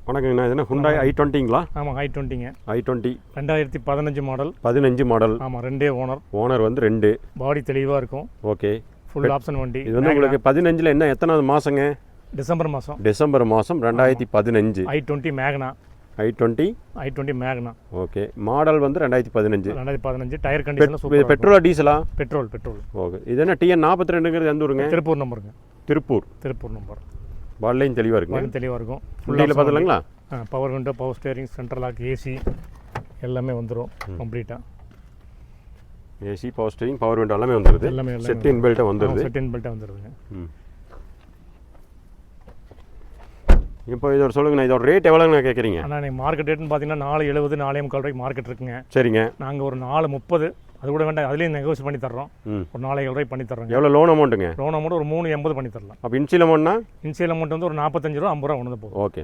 வணக்கங்கண்ணா. இதுனா ஹுண்டாய் i20ங்களா? ஆமாம், i20ங்க. i20 2015 model. 15 model. ஆமாம், 2 ஓனர். ஓனர் வந்து 2. பாடி தெளிவாக இருக்கும். ஓகே. ஃபுல் ஆப்ஷன் வண்டி. இது வந்து உங்களுக்கு 15ல் என்ன எத்தனாவது மாதங்க? டிசம்பர் மாதம். டிசம்பர் மாதம் 2015. i20 மேக்னா. i20 மேக்னா. ஓகே. மாடல் வந்து 2015. டயர் கண்டிஷனில் சூப்பர். இது பெட்ரோலா டீசலா? பெட்ரோல். ஓகே. இது என்ன TN42ங்கிறது எந்த ஊருங்க? திருப்பூர் நம்பருங்க. திருப்பூர் நம்பர். பால்லையும் தெளிவாக இருக்குங்க. தெளிவாக இருக்கும். ஃபுல்லில் பார்த்துலாங்களா? Power window, power steering, central lock, AC எல்லாமே வந்துடும் கம்ப்ளீட்டாக. AC, power steering, power window எல்லாமே வந்துடுது. செட் இன்பில்ட்டாக வந்துடுதுங்க. இப்போ இதோட சொல்லுங்கண்ணா, இதோட ரேட் எவ்வளோங்கண்ணா கேட்குறீங்க? ஆனால் நீங்கள் மார்க்கெட் ரேட்னு பார்த்தீங்கன்னா 470, 4.25 ரூபாய்க்கு மார்க்கெட் இருக்குங்க. சரிங்க. நாங்கள் ஒரு 430 அது கூட வேண்டாம், அதுலேயும் நெகோசியேட் பண்ணி தர்றோம். ஒரு 4.7 ரூபாய் பண்ணி தர்றோம். எவ்வளோ லோன் அமௌண்ட்டுங்க? லோன் அமௌண்ட் ஒரு 380 பண்ணி தரலாம். அப்போ இன்சியல் அமௌண்ட்னா? இன்சியல் அமௌண்ட் வந்து ஒரு 45 ரூபா 50 ரூபா ஒன்று தான் போகும். ஓகே.